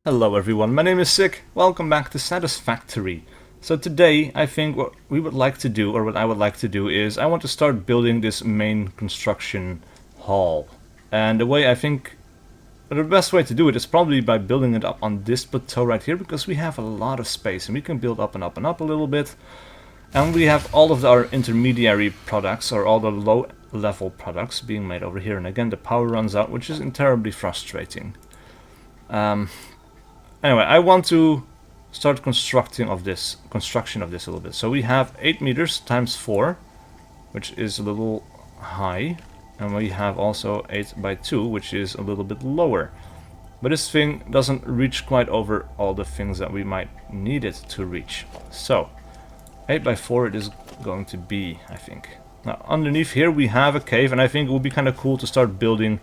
Hello everyone, my name is SiC. Welcome back to Satisfactory. So today I think what we would like to do, or what I would like to do, is I want to start building this main construction hall. And the way I think, the best way to do it is probably by building it up on this plateau right here, because we have a lot of space and we can build up and up and up a little bit. And we have all of our intermediary products, or all the low level products being made over here. And again, the power runs out, which is terribly frustrating. Anyway, I want to start construction of this a little bit. So we have 8 meters times 4, which is a little high, and we have also 8 by 2, which is a little bit lower. But this thing doesn't reach quite over all the things that we might need it to reach. So 8 by 4 it is going to be, I think. Now underneath here we have a cave, and I think it would be kind of cool to start building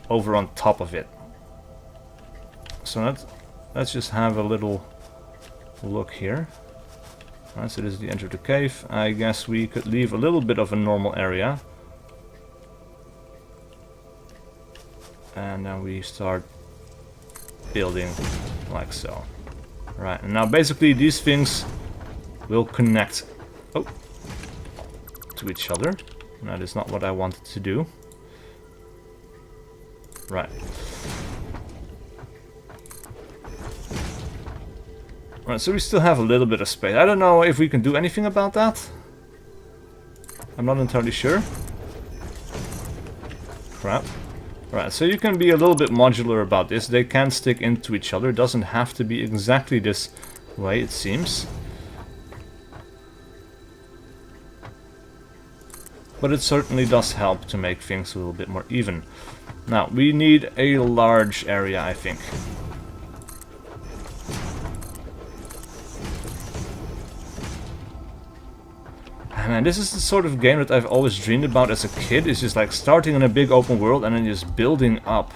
over on top of it. So let's just have a little look here. Alright, so this is the entry to the cave. I guess we could leave a little bit of a normal area. And then we start building like so. Right, and now basically these things will connect to each other. That is not what I wanted to do. Right. Right, so we still have a little bit of space. I don't know if we can do anything about that. I'm not entirely sure. Crap. Right, so you can be a little bit modular about this. They can stick into each other. It doesn't have to be exactly this way, it seems. But it certainly does help to make things a little bit more even. Now, we need a large area, I think. Man, this is the sort of game that I've always dreamed about as a kid. It's just like starting in a big open world and then just building up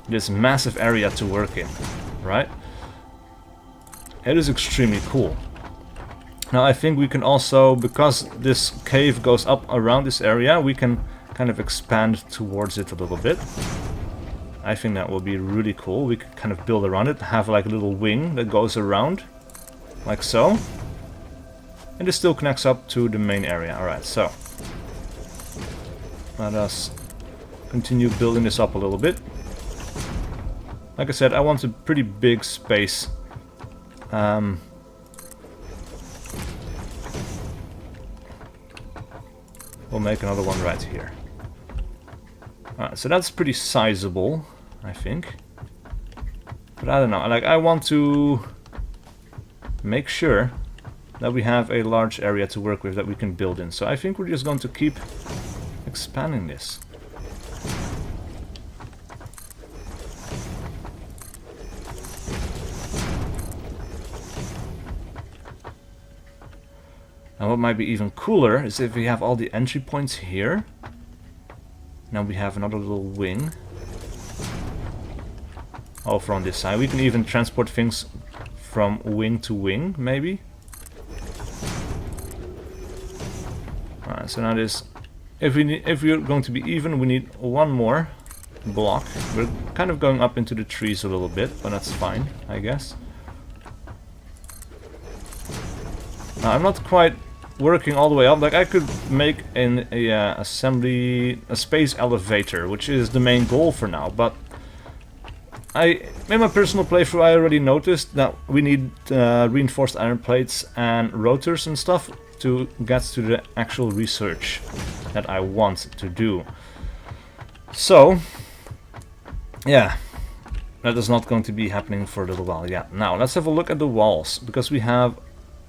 this massive area to work in, right? It is extremely cool. Now I think we can also, because this cave goes up around this area, we can kind of expand towards it a little bit. I think that will be really cool. We can kind of build around it, have like a little wing that goes around, like so. And this still connects up to the main area. Alright, so let us continue building this up a little bit. Like I said, I want a pretty big space. We'll make another one right here. Alright, so that's pretty sizable, I think. But I don't know, like I want to make sure that we have a large area to work with that we can build in. So I think we're just going to keep expanding this. And what might be even cooler is if we have all the entry points here. Now we have another little wing over on this side. We can even transport things from wing to wing, maybe. Alright, so now this, if we're going to be even, we need one more block. We're kind of going up into the trees a little bit, but that's fine, I guess. Now, I'm not quite working all the way up. Like I could make a space elevator, which is the main goal for now. But in my personal playthrough, I already noticed that we need reinforced iron plates and rotors and stuff to get to the actual research that I want to do. So, yeah, that is not going to be happening for a little while yet. Now, let's have a look at the walls, because we have,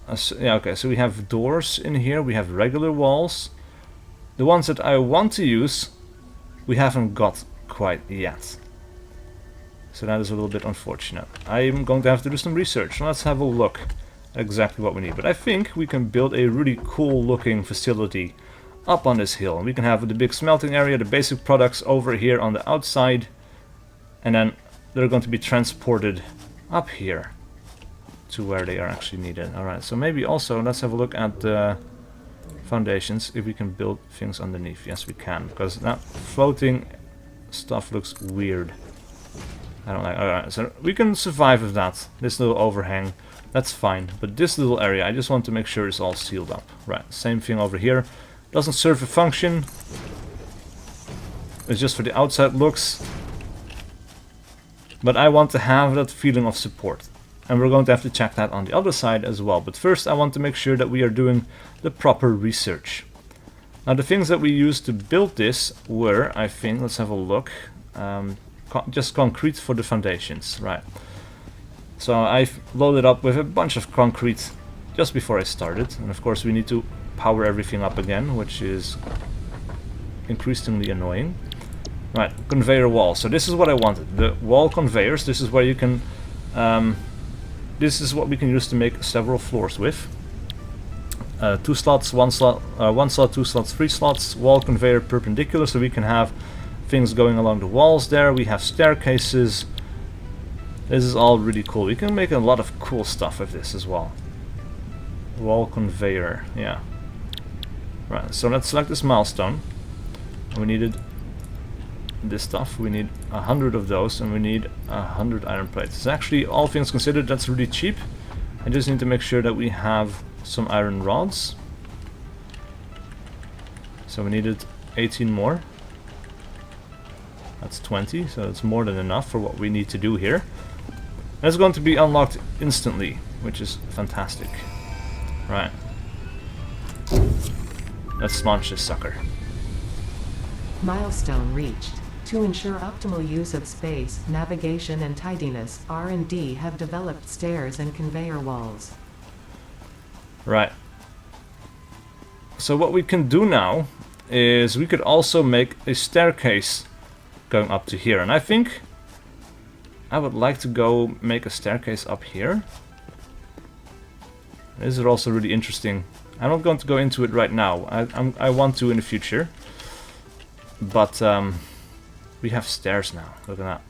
okay, so we have doors in here, we have regular walls. The ones that I want to use, we haven't got quite yet. So that is a little bit unfortunate. I'm going to have to do some research. Let's have a look exactly what we need, but I think we can build a really cool looking facility up on this hill. We can have the big smelting area, the basic products over here on the outside, and then they're going to be transported up here to where they are actually needed. Alright, so maybe also let's have a look at the foundations, if we can build things underneath. Yes, we can, because that floating stuff looks weird. I don't like. Alright, so we can survive with that. This little overhang, that's fine. But this little area, I just want to make sure it's all sealed up. Right, same thing over here. Doesn't serve a function. It's just for the outside looks. But I want to have that feeling of support. And we're going to have to check that on the other side as well. But first I want to make sure that we are doing the proper research. Now the things that we used to build this were, I think, let's have a look. Just concrete for the foundations, right. So I've loaded up with a bunch of concrete just before I started. And of course we need to power everything up again, which is increasingly annoying. Right, conveyor wall. So this is what I wanted. The wall conveyors, this is where you can... this is what we can use to make several floors with. 2 slots, 1 slot, 1 slot, 2 slots, 3 slots, wall conveyor perpendicular, so we can have things going along the walls there. We have staircases. This is all really cool. We can make a lot of cool stuff with this as well. Wall conveyor, yeah. Right, so let's select this milestone. We needed this stuff. We need 100 of those, and we need 100 iron plates. It's actually, all things considered, that's really cheap. I just need to make sure that we have some iron rods. So we needed 18 more. That's 20, so that's more than enough for what we need to do here. And it's going to be unlocked instantly, which is fantastic. Right. Let's launch this sucker. Milestone reached. To ensure optimal use of space, navigation and tidiness, R&D have developed stairs and conveyor walls. Right. So what we can do now is we could also make a staircase going up to here. And I think I would like to go make a staircase up here. This is also really interesting. I'm not going to go into it right now. I want to in the future. But we have stairs now. Look at that.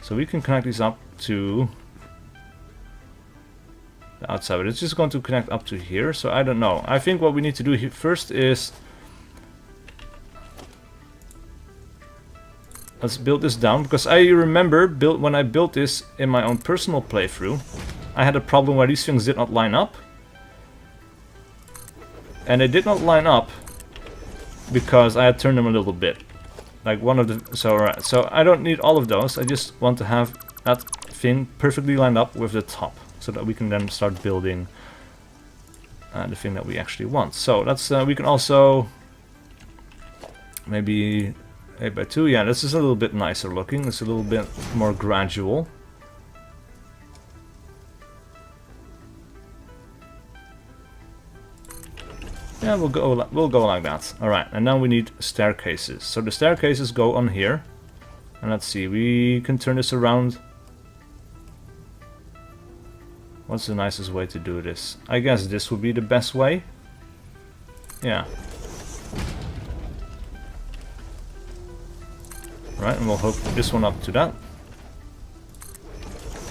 So we can connect these up to the outside. But it's just going to connect up to here. So I don't know. I think what we need to do here first is... let's build this down. Because I remember when I built this in my own personal playthrough, I had a problem where these things did not line up. And they did not line up because I had turned them a little bit. Like one of the... so right, so I don't need all of those. I just want to have that thing perfectly lined up with the top, so that we can then start building the thing that we actually want. So let's we can also maybe 8x2. Yeah, this is a little bit nicer looking. It's a little bit more gradual. Yeah, we'll go like that. All right, and now we need staircases. So the staircases go on here, and let's see, we can turn this around. What's the nicest way to do this? I guess this would be the best way. Yeah. Right, and we'll hook this one up to that.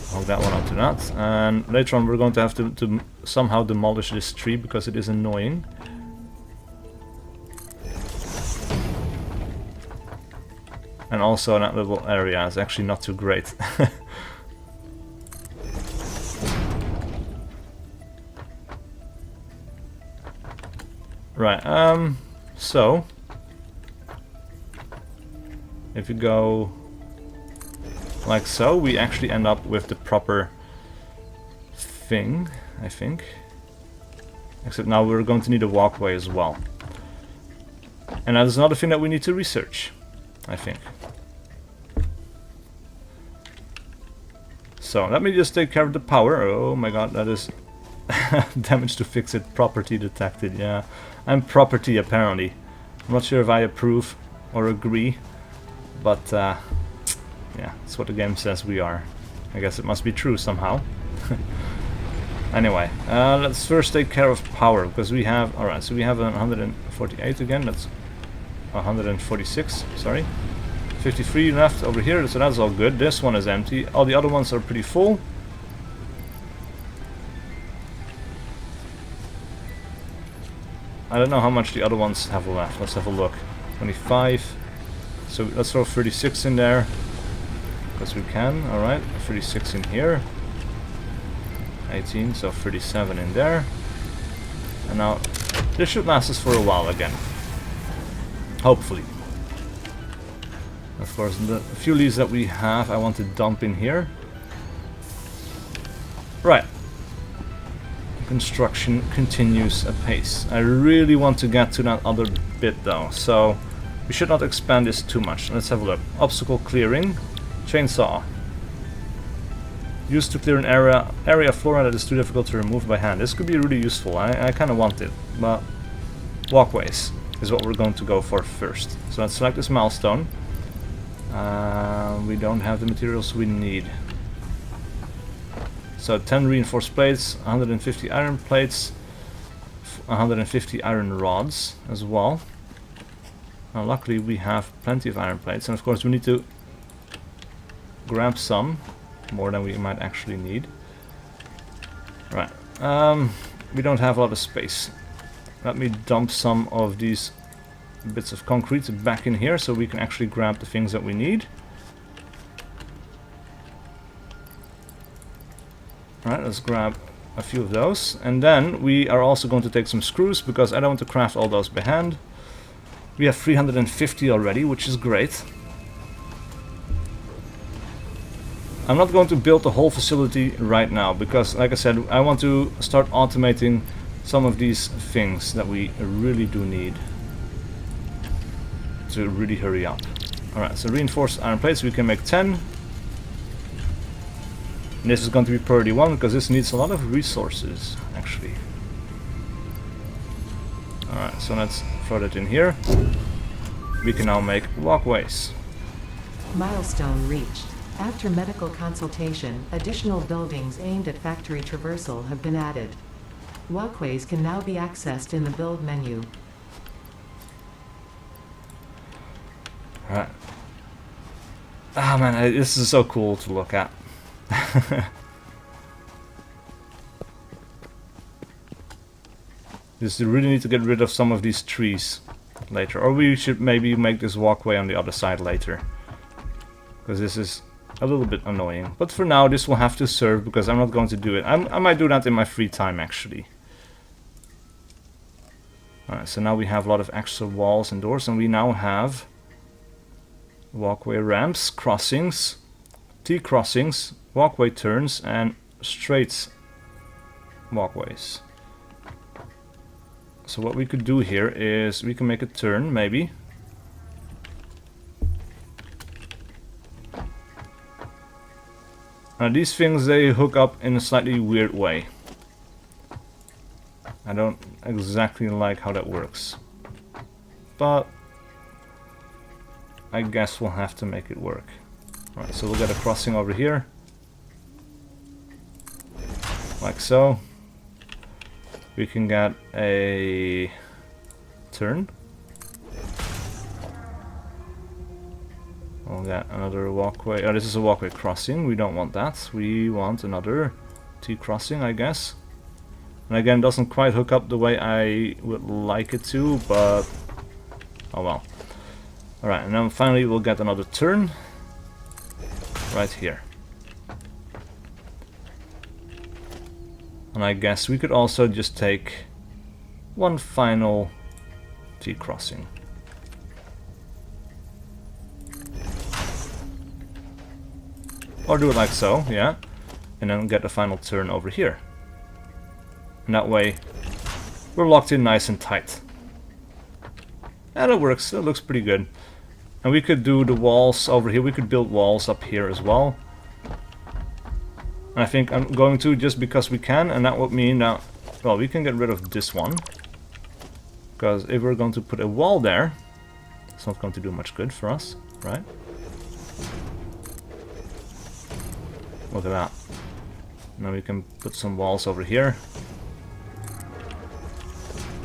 Hook that one up to that, and later on we're going to have to somehow demolish this tree because it is annoying. And also that little area is actually not too great. Right, so if you go like so, we actually end up with the proper thing, I think. Except now we're going to need a walkway as well. And that is another thing that we need to research, I think. So let me just take care of the power. Oh my god, that is damage to fix it, property detected. Yeah, I'm property apparently. I'm not sure if I approve or agree, but yeah, that's what the game says we are. I guess it must be true somehow. Anyway, let's first take care of power, because we have, alright, so we have 148 again. That's 146, sorry. 53 left over here, so that's all good. This one is empty. All the other ones are pretty full. I don't know how much the other ones have left. Let's have a look. 25. So let's throw 36 in there. Because we can. Alright, 36 in here. 18, so 37 in there. And now this should last us for a while again. Hopefully. Of course, the few leads that we have I want to dump in here. Right. Construction continues apace. I really want to get to that other bit though, so we should not expand this too much. Let's have a look. Obstacle clearing. Chainsaw. Used to clear an area of flora that is too difficult to remove by hand. This could be really useful. I kind of want it, but walkways is what we're going to go for first. So let's select this milestone. We don't have the materials we need. So 10 reinforced plates, 150 iron plates, 150 iron rods as well. Now luckily we have plenty of iron plates, and of course we need to grab some. More than we might actually need. Right. We don't have a lot of space. Let me dump some of these bits of concrete back in here so we can actually grab the things that we need. Alright, let's grab a few of those. And then we are also going to take some screws because I don't want to craft all those by hand. We have 350 already, which is great. I'm not going to build the whole facility right now because, like I said, I want to start automating some of these things that we really do need to really hurry up. Alright, so reinforced iron plates, we can make 10. And this is going to be priority 1 because this needs a lot of resources, actually. Alright, so let's throw that in here. We can now make walkways. Milestone reached. After medical consultation, additional buildings aimed at factory traversal have been added. Walkways can now be accessed in the build menu. Alright. Ah man, this is so cool to look at. Just really need to get rid of some of these trees later. Or we should maybe make this walkway on the other side later. Because this is a little bit annoying. But for now this will have to serve because I'm not going to do it. I might do that in my free time actually. Alright, so now we have a lot of extra walls and doors, and we now have walkway ramps, crossings, T-crossings, walkway turns, and straight walkways. So what we could do here is we can make a turn, maybe. Now these things, they hook up in a slightly weird way. I don't exactly like how that works. But I guess we'll have to make it work. Alright, so we'll get a crossing over here. Like so. We can get a turn. We'll get another walkway. Oh, this is a walkway crossing. We don't want that. We want another T-crossing, I guess. And again, it doesn't quite hook up the way I would like it to, but oh well. Alright, and then finally we'll get another turn. Right here. And I guess we could also just take one final T-crossing. Or do it like so, yeah. And then get a final turn over here. And that way we're locked in nice and tight. And it works, it looks pretty good. And we could do the walls over here, we could build walls up here as well. And I think I'm going to just because we can, and that would mean that, well, we can get rid of this one. Because if we're going to put a wall there, it's not going to do much good for us, right? Look at that. Now we can put some walls over here.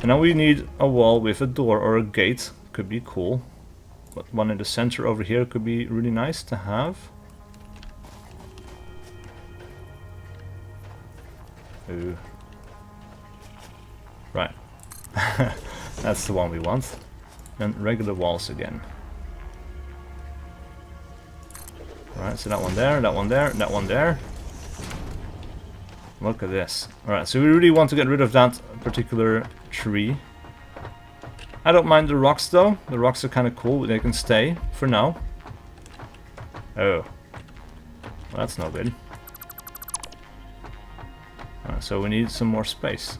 And now we need a wall with a door or a gate. Could be cool. But one in the center over here could be really nice to have. Ooh. Right. That's the one we want. And regular walls again. Alright, so that one there, that one there, that one there. Look at this. Alright, so we really want to get rid of that particular tree. I don't mind the rocks though. The rocks are kind of cool. They can stay for now. Oh. Well, that's no good. So we need some more space.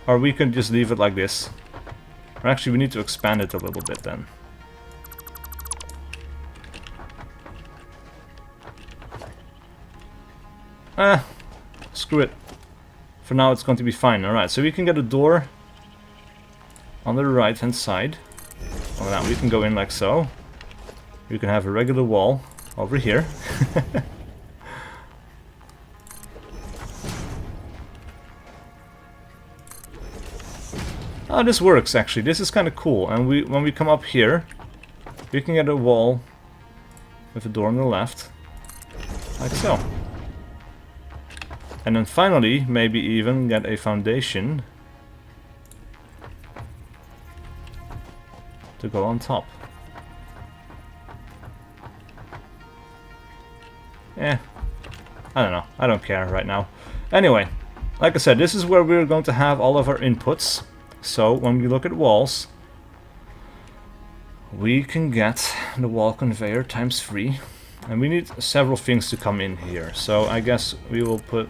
Or we can just leave it like this. Or actually we need to expand it a little bit then. Screw it. For now it's going to be fine. Alright, so we can get a door on the right hand side. Well, now we can go in like so. We can have a regular wall over here. Oh, this works actually. This is kind of cool. And when we come up here, we can get a wall with a door on the left, like so. And then finally, maybe even get a foundation to go on top. I don't know. I don't care right now. Anyway, like I said, this is where we're going to have all of our inputs. So when we look at walls, we can get the wall conveyor times 3. And we need several things to come in here. So I guess we will put...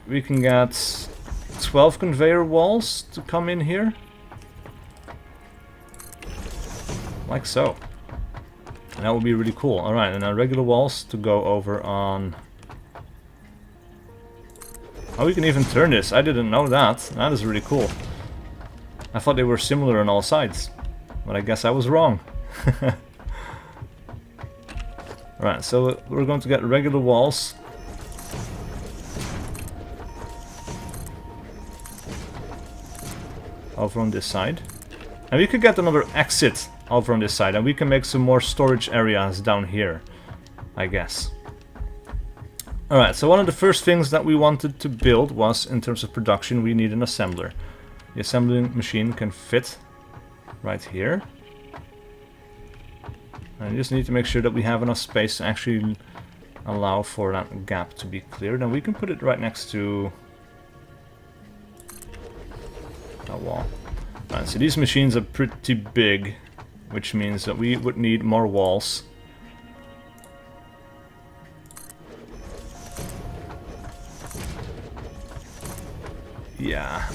We can get 12 conveyor walls to come in here. Like so. And that would be really cool. Alright, and our regular walls to go over on... Oh, we can even turn this. I didn't know that. That is really cool. I thought they were similar on all sides. But I guess I was wrong. Alright, so we're going to get regular walls. Over on this side. And we could get another exit over on this side. And we can make some more storage areas down here, I guess. Alright, so one of the first things that we wanted to build was, in terms of production, we need an assembler. The assembling machine can fit right here. And you just need to make sure that we have enough space to actually allow for that gap to be cleared. And we can put it right next to a wall. Alright, so these machines are pretty big, which means that we would need more walls. Yeah.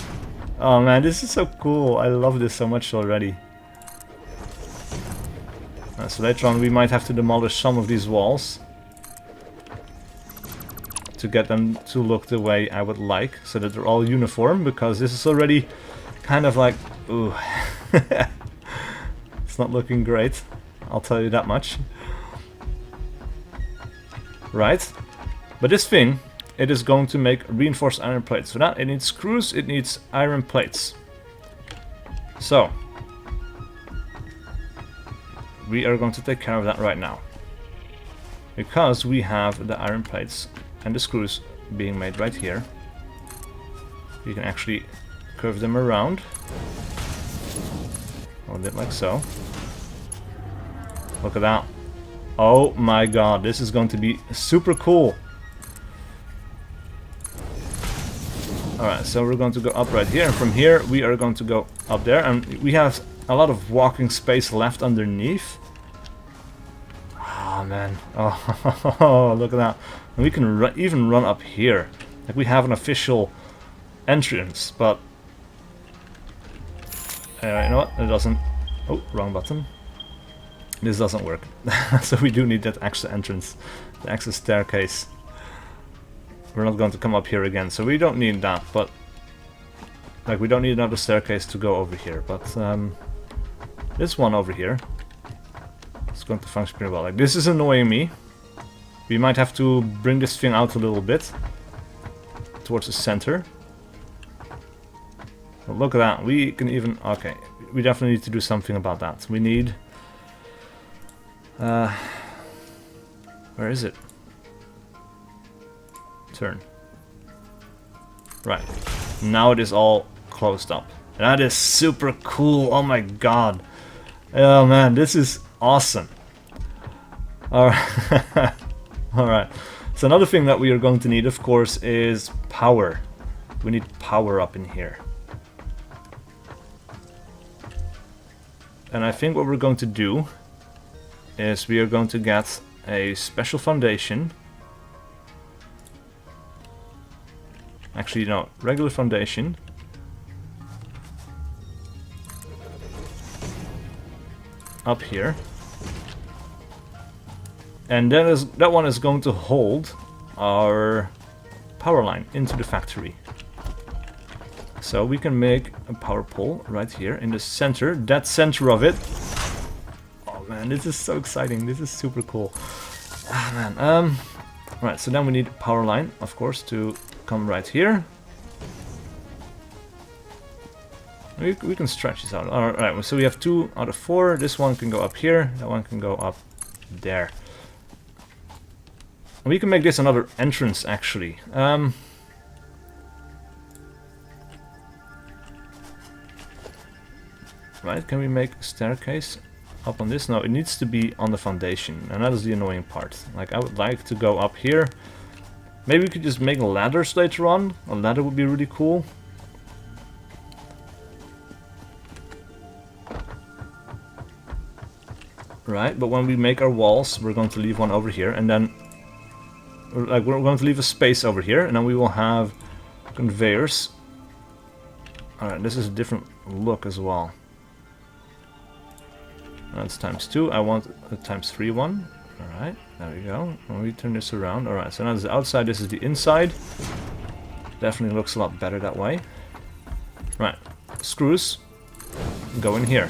Oh man, this is so cool. I love this so much already. So later on we might have to demolish some of these walls to get them to look the way I would like, so that they're all uniform, because this is already kind of like, ooh. It's not looking great, I'll tell you that much. Right, but this thing, it is going to make reinforced iron plates. For that, it needs screws, it needs iron plates. So, we are going to take care of that right now. Because we have the iron plates and the screws being made right here. We can actually curve them around. A little bit like so. Look at that. Oh my god, this is going to be super cool. Alright, so we're going to go up right here, and from here we are going to go up there, and we have a lot of walking space left underneath. Oh man, oh look at that. And we can even run up here. Like we have an official entrance, but... you know what, it doesn't... Oh, wrong button. This doesn't work. So we do need that extra entrance, the extra staircase. We're not going to come up here again, so we don't need that, but... Like, we don't need another staircase to go over here, but... this one over here is going to function pretty well. Like, this is annoying me. We might have to bring this thing out a little bit. Towards the center. But look at that, we can even... Okay, we definitely need to do something about that. We need... where is it? Turn. Right. Now it is all closed up. That is super cool. Oh my god. Oh man, this is awesome. Alright. Alright. So another thing that we are going to need, of course, is power. We need power up in here. And I think what we're going to do is we are going to get a special foundation. Actually, no, regular foundation. Up here. And that one is going to hold our power line into the factory. So we can make a power pole right here in the center, that center of it. Oh man, this is so exciting. This is super cool. Ah man. Right, so then we need a power line, of course, to come right here. We can stretch this out. Alright, so we have 2 out of 4. This one can go up here, that one can go up there. We can make this another entrance, actually. Right, can we make a staircase up on this? No, it needs to be on the foundation, and that is the annoying part. Like, I would like to go up here. Maybe we could just make ladders later on. A ladder would be really cool. Right, but when we make our walls, we're going to leave one over here, and then we're going to leave a space over here, and then we will have conveyors. Alright, this is a different look as well. That's ×2. I want a ×3 one. Alright, there we go. When we turn this around. Alright, so now this is the outside, this is the inside. Definitely looks a lot better that way. Right, screws go in here.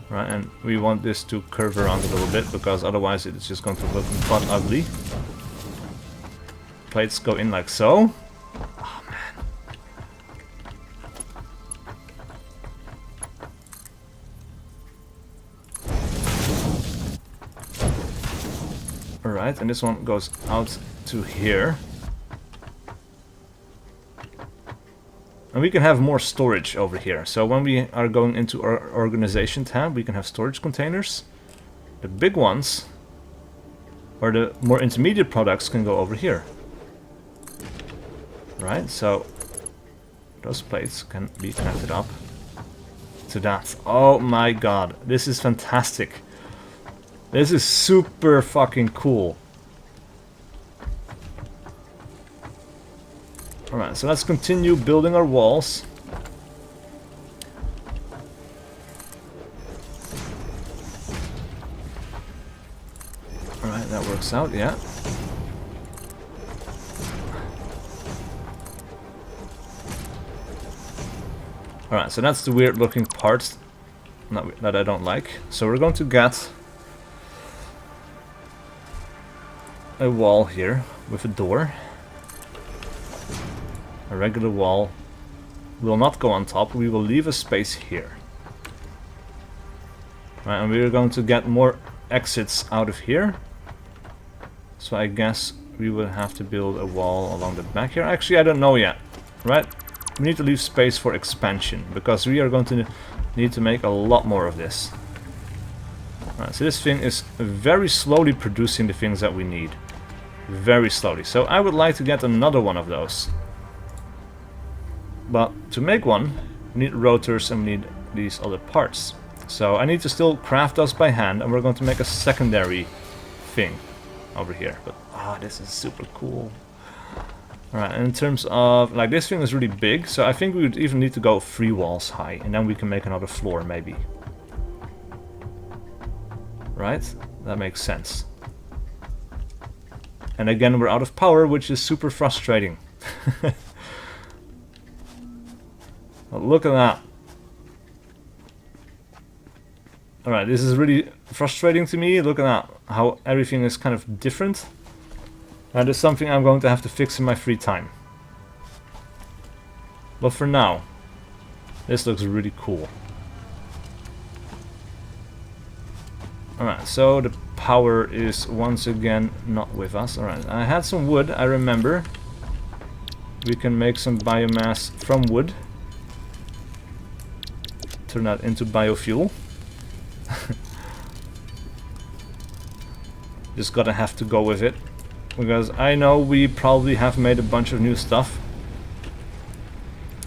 Right, and we want this to curve around a little bit, because otherwise it's just going to look butt ugly. Plates go in like so. Oh man. Alright, and this one goes out to here. And we can have more storage over here. So when we are going into our organization tab, we can have storage containers. The big ones, or the more intermediate products, can go over here. Right, so those plates can be connected up to that. Oh my god, this is fantastic. This is super fucking cool. Alright, so let's continue building our walls. Alright, that works out, yeah. Alright, so that's the weird looking part that I don't like. So we're going to get a wall here with a door. A regular wall will not go on top, we will leave a space here. Right, and we're going to get more exits out of here. So I guess we will have to build a wall along the back here. Actually, I don't know yet. Right? We need to leave space for expansion, because we are going to need to make a lot more of this. Right, so this thing is very slowly producing the things that we need. Very slowly. So I would like to get another one of those. But to make one, we need rotors and we need these other parts. So I need to still craft those by hand, and we're going to make a secondary thing over here. But this is super cool. Alright, and in terms of, like, this thing is really big, so I think we would even need to go 3 walls high, and then we can make another floor maybe. Right? That makes sense. And again, we're out of power, which is super frustrating. But look at that. Alright, this is really frustrating to me. Look at that. How everything is kind of different. That is something I'm going to have to fix in my free time. But for now, this looks really cool. Alright, so the power is once again not with us. Alright, I had some wood, I remember. We can make some biomass from wood. turn that into biofuel. Just gotta have to go with it, because I know we probably have made a bunch of new stuff.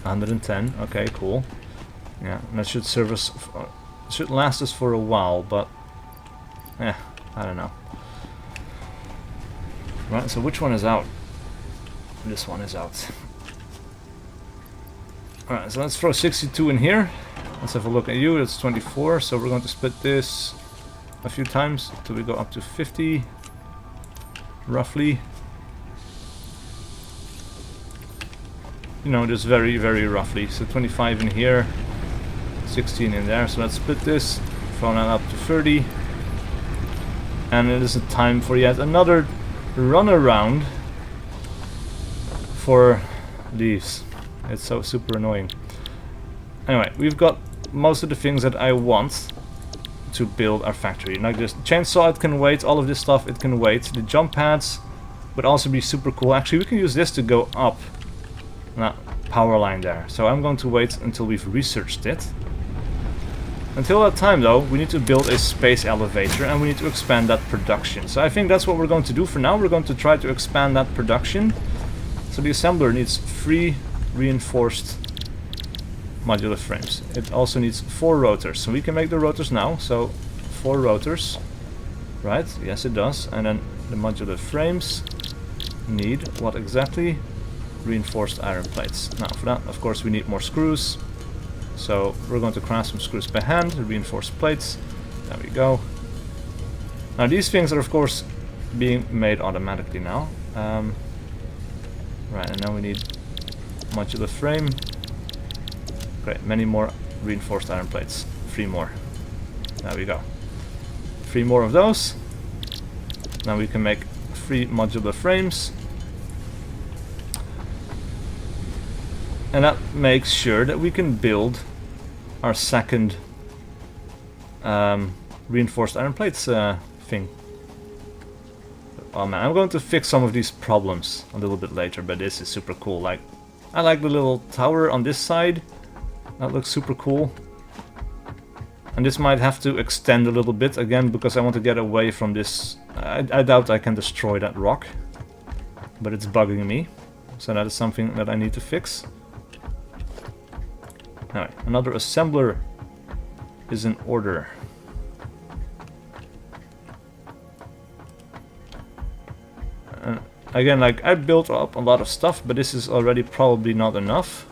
110, okay, cool. Yeah, and that should serve us, should last us for a while, but I don't know. Right, so which one is out? This one is out. Alright, so let's throw 62 in here. Let's have a look at you. It's 24, so we're going to split this a few times till we go up to 50, roughly. You know, just very, very roughly. So 25 in here, 16 in there. So let's split this, throw that up to 30. And it is a time for yet another run around for leaves. It's so super annoying. Anyway, we've got most of the things that I want to build our factory. Like this chainsaw, it can wait. All of this stuff, it can wait. The jump pads would also be super cool. Actually, we can use this to go up that power line there. So I'm going to wait until we've researched it. Until that time, though, we need to build a space elevator and we need to expand that production. So I think that's what we're going to do for now. We're going to try to expand that production. So the assembler needs 3 reinforced modular frames. It also needs 4 rotors. So we can make the rotors now. So 4 rotors. Right, yes it does. And then the modular frames need what exactly? Reinforced iron plates. Now for that, of course, we need more screws. So we're going to craft some screws by hand, reinforced plates. There we go. Now these things are of course being made automatically now. Right, and now we need modular frame. Great, many more reinforced iron plates. 3 more. There we go. 3 more of those. Now we can make 3 modular frames. And that makes sure that we can build our second reinforced iron plates thing. Oh man, I'm going to fix some of these problems a little bit later, but this is super cool. Like, I like the little tower on this side. That looks super cool. And this might have to extend a little bit again because I want to get away from this. I doubt I can destroy that rock, but it's bugging me. So that is something that I need to fix. Alright, another assembler is in order. Again, like, I built up a lot of stuff, but this is already probably not enough.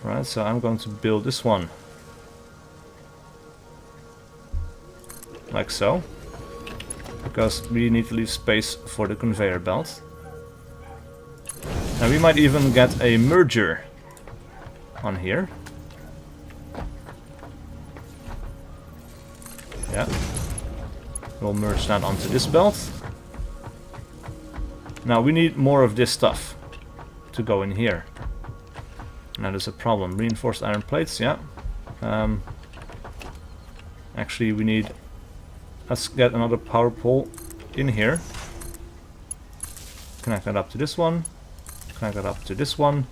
Right, so I'm going to build this one. Like so. Because we need to leave space for the conveyor belt. And we might even get a merger on here. Yeah. We'll merge that onto this belt. Now we need more of this stuff to go in here. And that is a problem. Reinforced iron plates, yeah. Actually we need... Let's get another power pole in here. Connect that up to this one. Connect that up to this one.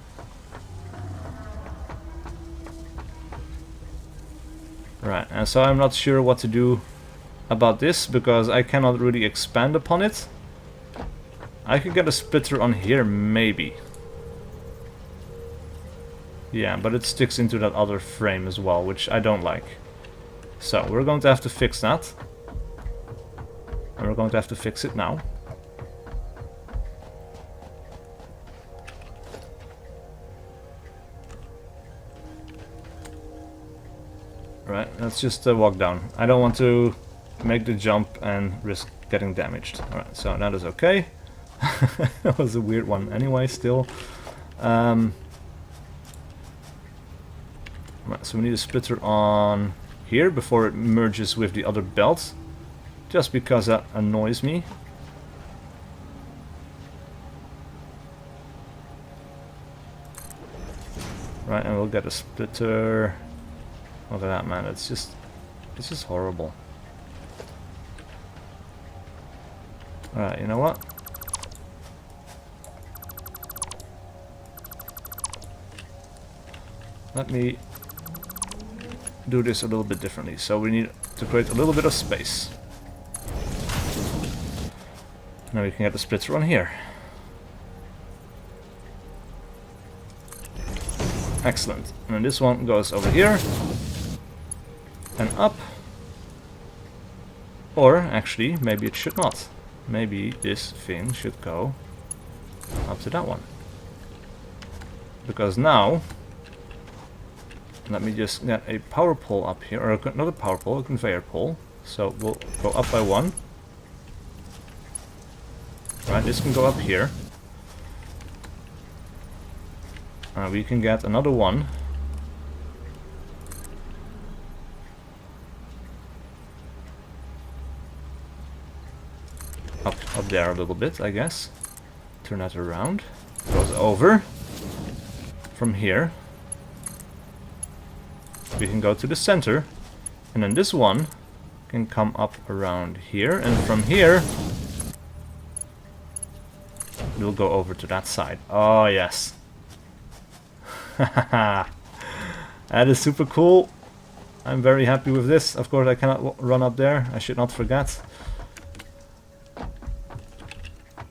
Right, and so I'm not sure what to do about this because I cannot really expand upon it. I could get a splitter on here, maybe. Yeah, but it sticks into that other frame as well, which I don't like. So we're going to have to fix that. And we're going to have to fix it now. Right, let's just walk down. I don't want to make the jump and risk getting damaged. Alright, so that is okay. That was a weird one anyway, still. Right, so we need a splitter on here before it merges with the other belt. Just because that annoys me. Right, and we'll get a splitter. Look at that, man. It's just horrible. Alright, you know what? let me do this a little bit differently. So we need to create a little bit of space. Now we can get the splitter on here. Excellent. And then this one goes over here and up. Or actually, maybe it should not. Maybe this thing should go up to that one. Because now, let me just get a power pole up here, or not a power pole, a conveyor pole. So we'll go up by one. Right, this can go up here. We can get another one. Up there a little bit, I guess. Turn that around. Goes over. From here. We can go to the center. And then this one can come up around here. And from here, we'll go over to that side. Oh, yes. That is super cool. I'm very happy with this. Of course, I cannot run up there. I should not forget.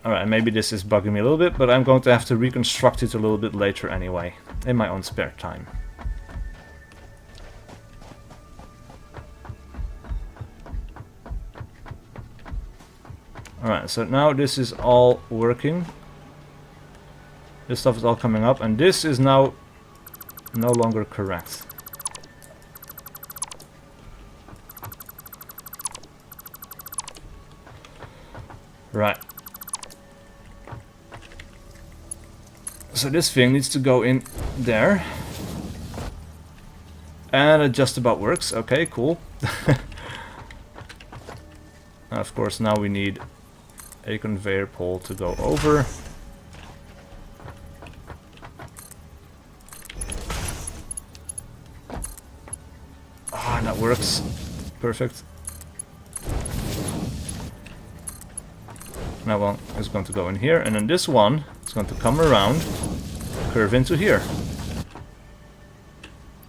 Alright, maybe this is bugging me a little bit, but I'm going to have to reconstruct it a little bit later anyway, in my own spare time. Alright, so now this is all working. This stuff is all coming up, and this is now no longer correct. Right. So this thing needs to go in there. And it just about works. Okay, cool. Of course, now we need a conveyor pole to go over. Ah, that works. Perfect. Now one is going to go in here, and then this one is going to come around, curve into here.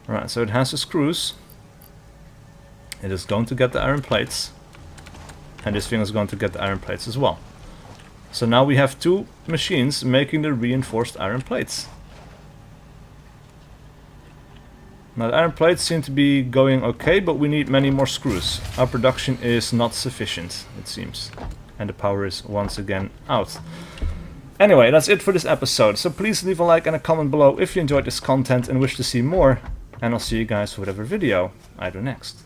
Alright, so it has the screws. It is going to get the iron plates. And this thing is going to get the iron plates as well. So now we have two machines making the reinforced iron plates. Now the iron plates seem to be going okay, but we need many more screws. Our production is not sufficient, it seems. And the power is once again out. Anyway, that's it for this episode. So please leave a like and a comment below if you enjoyed this content and wish to see more. And I'll see you guys for whatever video I do next.